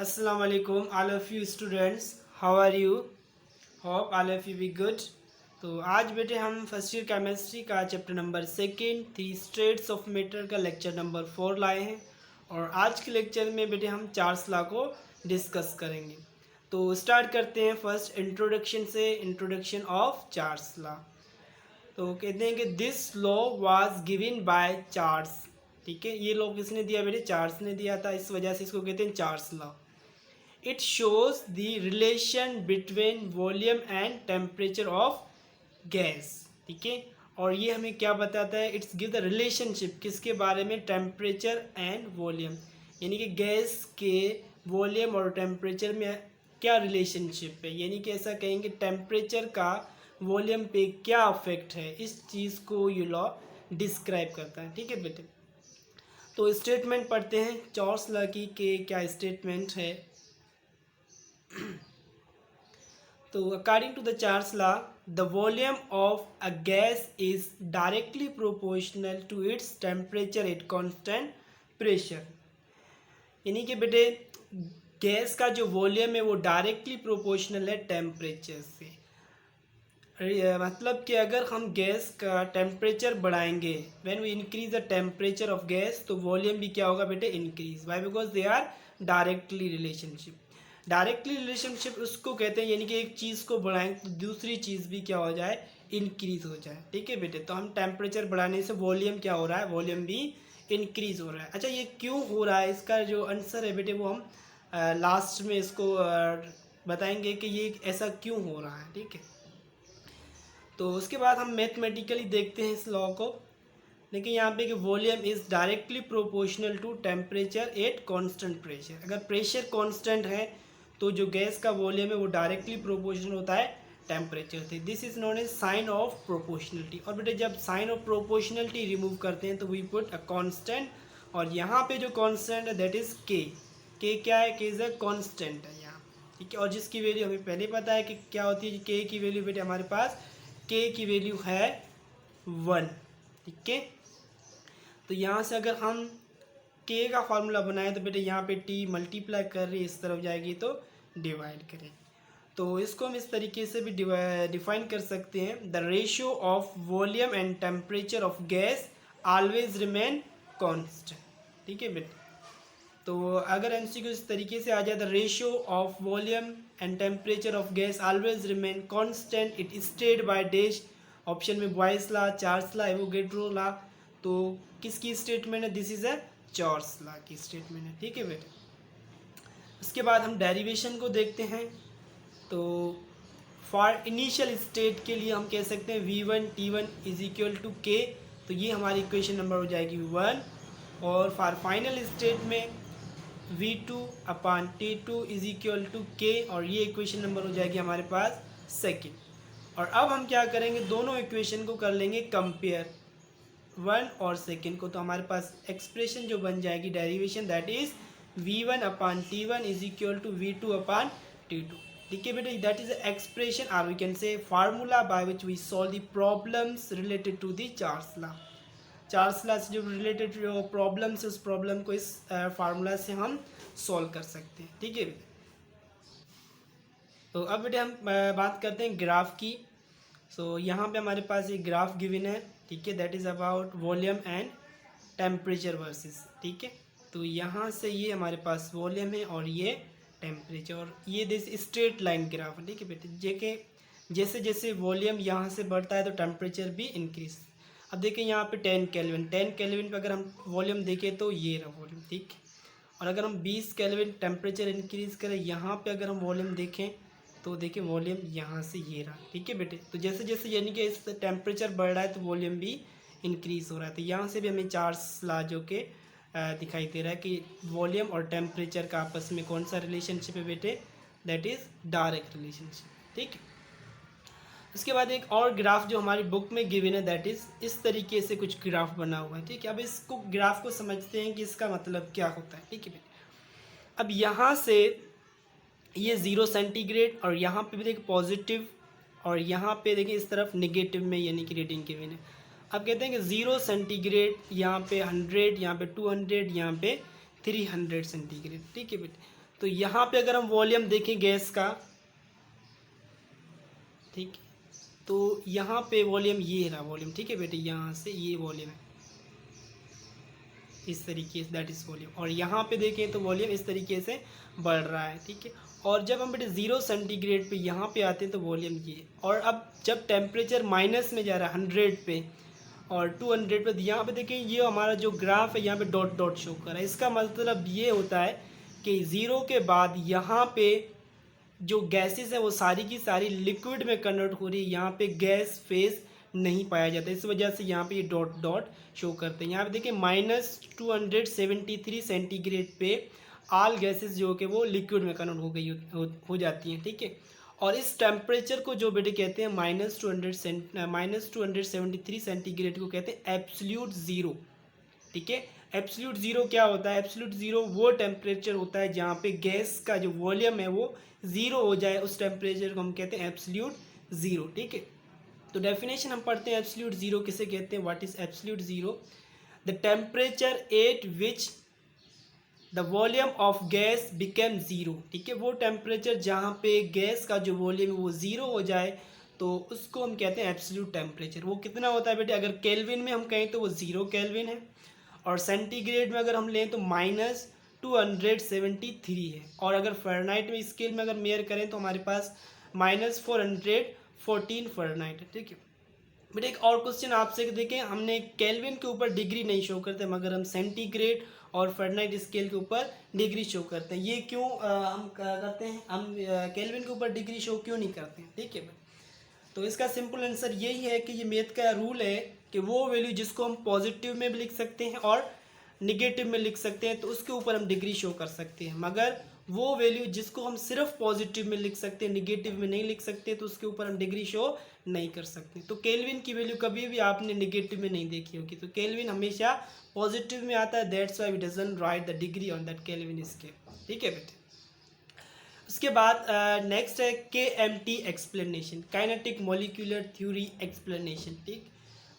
Assalamu alaikum all of you students, how are you? Hope all of you be good. तो आज बेटे हम first year chemistry का chapter number second three states of matter का lecture number 4 लाए हैं और आज के लेक्चर में बेटे हम चार्ल्स लॉ को डिस्कस करेंगे। तो स्टार्ट करते हैं फर्स्ट इंट्रोडक्शन से, इंट्रोडक्शन ऑफ चार्ल्स लॉ। तो कहते हैं कि this law was given by Charles. ठीक है, ये लॉ किसने दिया बेटे? चार्ल्स ने दिया था, इस वजह से इसको कहते हैं Charles law. It shows the relation between volume and temperature of gas. ठीक है, और ये हमें क्या बताता है? इट्स गिव द रिलेशनशिप किसके बारे में? टेम्परेचर एंड वॉल्यूम, यानी कि गैस के वॉल्यूम और टेम्परेचर में क्या रिलेशनशिप है, यानी कि ऐसा कहेंगे टेम्परेचर का वॉल्यूम पे क्या अफेक्ट है, इस चीज़ को ये लॉ डिस्क्राइब करता है। ठीक है बेटे, तो स्टेटमेंट पढ़ते हैं चार्ल्स लॉ की के क्या स्टेटमेंट है। तो according to the Charles law, the volume of a gas is directly proportional to its temperature at constant pressure. यानी कि बेटे गैस का जो वॉल्यूम है वो डायरेक्टली प्रोपोर्शनल है टेम्परेचर से। मतलब कि अगर हम गैस का टेम्परेचर बढ़ाएंगे, when we increase the temperature of gas, तो वॉल्यूम भी क्या होगा बेटे? Increase. Why? Because they are directly relationship. Directly relationship उसको कहते हैं, यानी कि एक चीज़ को बढ़ाएं तो दूसरी चीज़ भी क्या हो जाए? इंक्रीज हो जाए। ठीक है बेटे, तो हम टेम्परेचर बढ़ाने से वॉल्यूम क्या हो रहा है? वॉल्यूम भी इंक्रीज हो रहा है। अच्छा, ये क्यों हो रहा है? इसका जो आंसर है बेटे वो हम लास्ट में इसको बताएंगे कि ये ऐसा क्यों हो रहा है। ठीक है, तो उसके बाद हम मैथमेटिकली देखते हैं इस लॉ को। देखिए यहाँ पे कि volume is directly proportional to temperature at constant pressure. अगर प्रेशर कांस्टेंट है तो जो गैस का वॉल्यूम है वो डायरेक्टली प्रोपोर्शनल होता है टेम्परेचर से। This is known as sign of proportionality. और बेटे जब साइन ऑफ प्रोपोर्शनलिटी रिमूव करते हैं तो वी पुट अ कांस्टेंट, और यहाँ पे जो कांस्टेंट है दैट इज के। के क्या है? के इज अ कांस्टेंट है यहाँ। ठीक है, और जिसकी वैल्यू हमें पहले पता है कि क्या होती है। के की वैल्यू बेटे हमारे पास के की वैल्यू है 1। ठीक है, तो यहाँ से अगर हम के का फॉर्मूला बनाए तो बेटे यहाँ पे टी मल्टीप्लाई कर रही है, इस तरफ जाएगी तो डिवाइड करेगी। तो इसको हम इस तरीके से भी डिफाइन कर सकते हैं। The ratio of volume and temperature of gas always remain constant. ठीक है बेटे, तो अगर एमसीक्यू इस तरीके से आ जाए, the ratio of volume and temperature of gas always remain constant, it stated by dash. Option में Boyle's law, Charles law, Avogadro law. तो किसकी स्टेटमेंट है? This is a Charles law की स्टेटमेंट है। ठीक है बेटे, उसके बाद हम डेरिवेशन को देखते हैं। तो फॉर इनिशियल स्टेट के लिए हम कह सकते हैं V1 T1 is equal to के। तो ये हमारी इक्वेशन नंबर हो जाएगी 1। और फॉर फाइनल स्टेट में V2 upon T2 is equal to के, और ये इक्वेशन नंबर हो जाएगी हमारे पास सेकेंड। और अब हम क्या करेंगे? दोनों इक्वेशन को कर लेंगे कंपेयर, 1 और सेकेंड को। तो हमारे पास एक्सप्रेशन जो बन जाएगी derivation, that is V1 upon T1 is equal to V2 upon T2। ठीक है बेटे, दैट इज एक्सप्रेशन और we can say formula by which we solve the problems related to the Charles law. Charles law से जो related problems है उस problem को इस फार्मूला से हम सॉल्व कर सकते हैं। ठीक है, तो अब बेटे हम बात करते हैं ग्राफ की। सो यहाँ पे हमारे पास एक ग्राफ गिवन है। ठीक है, that is about volume and temperature versus. ठीक है, तो यहाँ से ये हमारे पास वॉल्यूम है और ये टेम्परेचर, और ये दिस स्ट्रेट लाइन ग्राफ है। ठीक है बेटे, जैसे जैसे वॉल्यूम यहाँ से बढ़ता है तो टेम्परेचर भी इंक्रीज। अब देखिए यहाँ पे 10 केल्विन, 10 केल्विन पे अगर हम वॉल्यूम देखें तो ये रहा वॉल्यूम। ठीक है, और अगर हम 20 केल्विन टेम्परेचर इंक्रीज करें, यहाँ पे अगर हम वॉल्यूम देखें तो देखिए वॉल्यूम यहाँ से ये रहा। ठीक है बेटे, तो जैसे जैसे यानी कि इस टेम्परेचर बढ़ रहा है तो वॉल्यूम भी इंक्रीज हो रहा है। तो यहाँ से भी हमें चार्ल्स लॉ जो के दिखाई दे रहा है कि वॉल्यूम और टेम्परेचर का आपस में कौन सा रिलेशनशिप है बेटे? That is direct relationship. ठीक है, उसके बाद एक और ग्राफ जो हमारी बुक में गिवन है, दैट इज इस तरीके से कुछ ग्राफ बना हुआ है। ठीक है, अब इसको ग्राफ को समझते हैं कि इसका मतलब क्या होता है। ठीक है बेटे, अब यहाँ से ये 0 सेंटीग्रेड और यहाँ पे भी देखिए पॉजिटिव, और यहाँ पे देखिए इस तरफ नेगेटिव में यानी कि रीडिंग गिवन है। अब कहते हैं कि 0 सेंटीग्रेड, यहाँ पे 100, यहाँ पे 200, यहाँ पे 300 सेंटीग्रेड। ठीक है बेटे, तो यहाँ पे अगर हम वॉल्यूम देखें गैस का, ठीक है, तो यहाँ पे वॉल्यूम ये रहा वॉल्यूम, ठीक है बेटे, यहाँ से ये वॉल्यूम है इस तरीके से, दैट इज़ वॉल्यूम। और यहाँ पे देखें तो वॉल्यूम इस तरीके से बढ़ रहा है, ठीक है। और जब हम बेटे 0 सेंटीग्रेड पे यहाँ पे आते हैं तो वॉल्यूम ये, और अब जब टेम्परेचर माइनस में जा रहा है 100 पे और 200 पे, यहाँ पे देखें ये हमारा जो ग्राफ है यहाँ पे डॉट डॉट शो कर रहा है। इसका मतलब ये होता है कि 0 के बाद यहाँ पे जो गैसेस है वो सारी की सारी लिक्विड में कन्वर्ट हो रही है, यहाँ पे गैस फेज नहीं पाया जाता, इस वजह से यहाँ पे ये डॉट डॉट शो करते हैं। यहाँ पे देखिए -273 सेंटीग्रेड पे ऑल गैसेस जो कि वो लिक्विड में कन्वर्ट हो गई हो जाती हैं, ठीक है। और इस टेम्परेचर को जो बेटे कहते हैं -273 सेंटीग्रेड को कहते हैं एब्सोल्यूट ज़ीरो, ठीक है। एब्सोल्यूट ज़ीरो क्या होता है? एब्सोल्यूट ज़ीरो वो टेम्परेचर होता है जहाँ पे गैस का जो वॉल्यूम है वो ज़ीरो हो जाए, उस टेम्परेचर को हम कहते हैं एब्सोल्यूट ज़ीरो, ठीक है। तो डेफिनेशन हम पढ़ते हैं एब्सोल्यूट ज़ीरो किसे कहते हैं, what is absolute zero? The temperature at which the volume of gas became zero, ठीक है। वो टेम्परेचर जहाँ पे गैस का जो वॉल्यूम है वो ज़ीरो हो जाए तो उसको हम कहते हैं एब्सोल्यूट टेम्परेचर। वो कितना होता है बेटे? अगर केल्विन में हम कहें तो वो 0 केल्विन है, और सेंटीग्रेड में अगर हम लें तो -273 है, और अगर फ़ारेनहाइट में स्केल में अगर मेयर करें तो हमारे पास -414 फ़ारेनहाइट है, ठीक है। बट एक और क्वेश्चन आपसे देखें, हमने केल्विन के ऊपर डिग्री नहीं शो करते मगर हम सेंटीग्रेड और फ़ारेनहाइट स्केल के ऊपर डिग्री शो करते हैं। ये क्यों हम करते हैं? हम केल्विन के ऊपर डिग्री शो क्यों नहीं करते हैं, ठीक है। तो इसका सिंपल आंसर यही है कि ये मैथ का रूल है कि वो वैल्यू जिसको हम पॉजिटिव में भी लिख सकते हैं और निगेटिव में लिख सकते हैं तो उसके ऊपर हम डिग्री शो कर सकते हैं, मगर वो वैल्यू जिसको हम सिर्फ पॉजिटिव में लिख सकते हैं, निगेटिव में नहीं लिख सकते, तो उसके ऊपर हम डिग्री शो नहीं कर सकते। तो केल्विन की वैल्यू कभी भी आपने निगेटिव में नहीं देखी होगी, तो केल्विन हमेशा पॉजिटिव में आता है, that's why we doesn't write the degree on that Kelvin scale, ठीक है बेटे। उसके बाद नेक्स्ट है KMT explanation, kinetic molecular theory explanation, ठीक।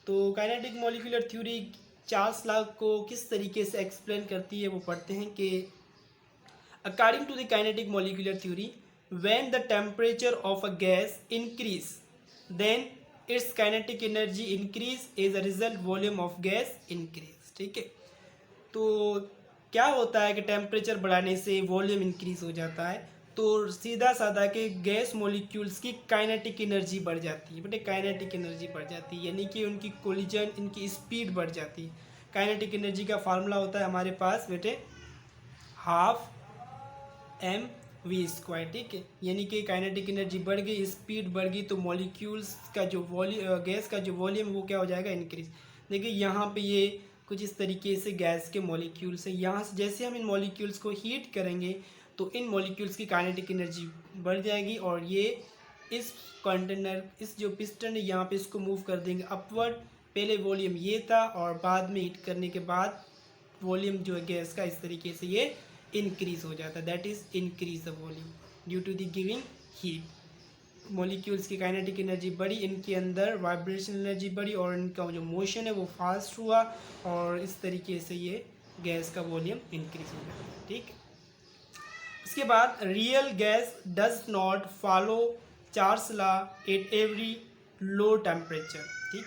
तो kinetic molecular theory Charles law को किस तरीके से एक्सप्लेन करती है वो पढ़ते हैं कि according to the kinetic molecular theory, when the temperature of a gas increase then its kinetic energy increase, as a result volume of gas increase, ठीक है। तो क्या होता है कि टेम्परेचर बढ़ाने से वॉल्यूम इंक्रीज हो जाता है, तो सीधा साधा कि गैस मॉलिक्यूल्स की काइनेटिक एनर्जी बढ़ जाती है बेटे, काइनेटिक एनर्जी बढ़ जाती है, यानी कि उनकी कोलिजन, इनकी स्पीड बढ़ जाती है। काइनेटिक एनर्जी का फार्मूला होता है हमारे पास बेटे 12mv², ठीक है। यानी कि काइनेटिक एनर्जी बढ़ गई, स्पीड बढ़ गई, तो मॉलिक्यूल्स का जो गैस का जो वॉल्यूम वो क्या हो जाएगा? इंक्रीज। देखिए यहाँ पे ये कुछ इस तरीके से गैस के मॉलिक्यूल्स हैं, यहाँ से जैसे हम इन मॉलिक्यूल्स को हीट करेंगे तो इन मॉलिक्यूल्स की काइनेटिक एनर्जी बढ़ जाएगी, और ये इस कंटेनर, इस जो पिस्टन है यहाँ पे इसको मूव कर देंगे अपवर्ड। पहले वॉल्यूम ये था और बाद में हीट करने के बाद वॉल्यूम जो है गैस का इस तरीके से ये इंक्रीज हो जाता है, that is increase the volume due to the giving heat. Molecules की काइनेटिक एनर्जी बढ़ी, इनके अंदर वाइब्रेशन एनर्जी बढ़ी, और इनका जो मोशन है वो फास्ट हुआ, और इस तरीके से ये गैस का वॉल्यूम इंक्रीज हो गया, ठीक है। इसके बाद real gas does not follow Charles law at every low temperature, ठीक।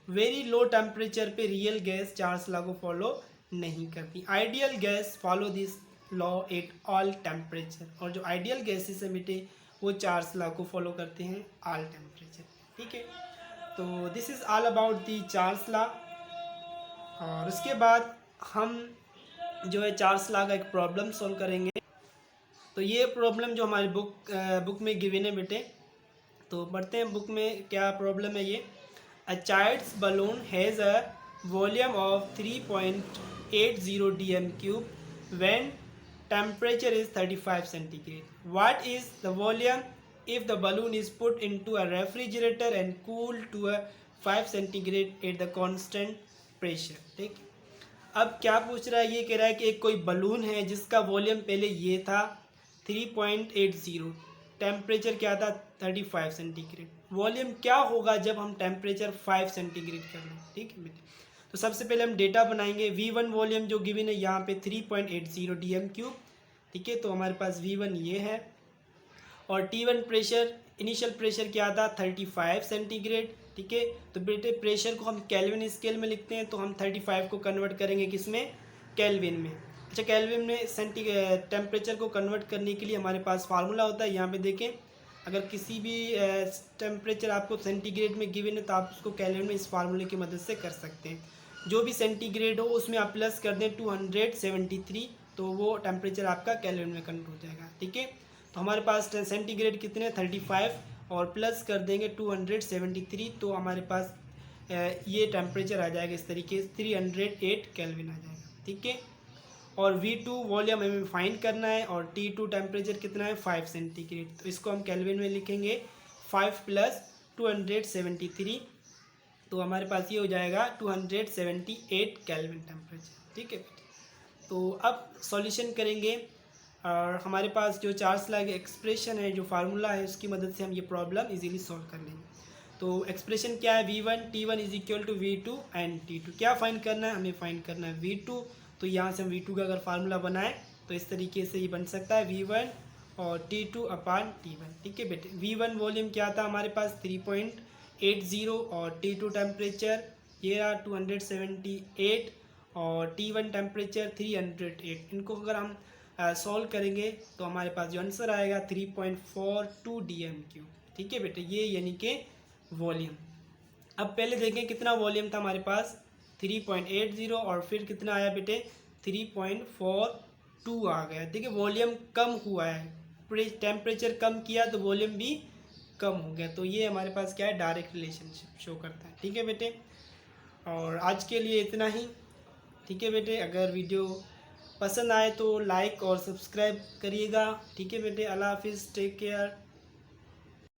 वेरी लो टेम्परेचर पे रियल गैस चार्ल्स लॉ को फॉलो नहीं करती। Ideal gas follow this law at all temperature, और जो आइडियल गैसेस है बेटे वो चार्ल्स लॉ को फॉलो करते हैं ऑल टेम्परेचर, ठीक है। तो this is all about the Charles law. और उसके बाद हम जो है चार्ल्स लॉ का एक प्रॉब्लम सॉल्व करेंगे। तो ये प्रॉब्लम जो हमारी बुक में गिवन है बेटे, तो पढ़ते हैं बुक में क्या प्रॉब्लम है ये। A child's balloon has a volume of 3.80 dm³ when temperature is 35 centigrade. What is the volume if the balloon is put into a refrigerator and cooled to a 5 centigrade at the constant pressure, ठीक। अब क्या पूछ रहा है? ये कह रहा है कि एक कोई बलून है जिसका वॉल्यूम पहले ये था 3.80, टेम्परेचर क्या था 35 सेंटीग्रेड। वॉल्यूम क्या होगा जब हम टेम्परेचर 5 सेंटीग्रेड कर लें, ठीक है बेटे। तो सबसे पहले हम डेटा बनाएंगे। V1 वॉल्यूम जो गिवन है यहाँ पे 3.80 dm³, ठीक है। तो हमारे पास V1 ये है और T1 प्रेशर, इनिशियल प्रेशर क्या था 35 सेंटीग्रेड, ठीक है। तो बेटे प्रेशर को हम केल्विन स्केल में लिखते हैं, तो हम 35 को कन्वर्ट करेंगे किसमें, केल्विन में। अच्छा, केल्विन में टेम्परेचर को कन्वर्ट करने के लिए हमारे पास फार्मूला होता है, यहाँ पे देखें। अगर किसी भी टेम्परेचर आपको सेंटीग्रेड में गिवन है तो आप उसको केल्विन में इस फार्मूले की मदद से कर सकते हैं। जो भी सेंटीग्रेड हो उसमें आप प्लस कर दें 273, तो वो टेम्परेचर आपका केल्विन में कन्वर्ट हो जाएगा, ठीक है। तो हमारे पास सेंटीग्रेड कितने 35 और प्लस कर देंगे 273, तो हमारे पास ये टेम्परेचर आ जाएगा इस तरीके से 308 केल्विन आ जाएगा, ठीक है। और V2 वॉल्यूम हमें फाइंड करना है और T2 टेम्परेचर कितना है 5 सेंटीग्रेड, तो इसको हम केल्विन में लिखेंगे 5 + 273, तो हमारे पास ये हो जाएगा 278 केल्विन टेम्परेचर, ठीक है। तो अब सॉल्यूशन करेंगे और हमारे पास जो चार्ल्स लॉ की एक्सप्रेशन है, जो फार्मूला है, उसकी मदद से हम ये प्रॉब्लम इजीली सॉल्व कर लेंगे। तो एक्सप्रेशन क्या है, V1 T1 = V2 and T2। क्या फाइंड करना है, हमें फाइंड करना है V2। तो यहाँ से हम V2 का अगर फार्मूला बनाएं तो इस तरीके से ये बन सकता है V1 और T2/T1, ठीक है बेटे। V1 वॉल्यूम क्या था हमारे पास 3.80 और T2 टेम्परेचर ये रहा 278 और T1 टेम्परेचर 308। इनको अगर हम सॉल्व करेंगे तो हमारे पास जो आंसर आएगा 3.42 dm³, ठीक है बेटे। ये यानी कि वॉल्यूम। अब पहले देखें कितना वॉल्यूम था हमारे पास 3.80 और फिर कितना आया बेटे 3.42 आ गया, ठीक है। वॉल्यूम कम हुआ है, टेम्परेचर कम किया तो वॉल्यूम भी कम हो गया, तो ये हमारे पास क्या है डायरेक्ट रिलेशनशिप शो करता है, ठीक है बेटे। और आज के लिए इतना ही, ठीक है बेटे। अगर वीडियो पसंद आए तो लाइक और सब्सक्राइब करिएगा, ठीक है बेटे। अल्लाह हाफिज़, टेक केयर।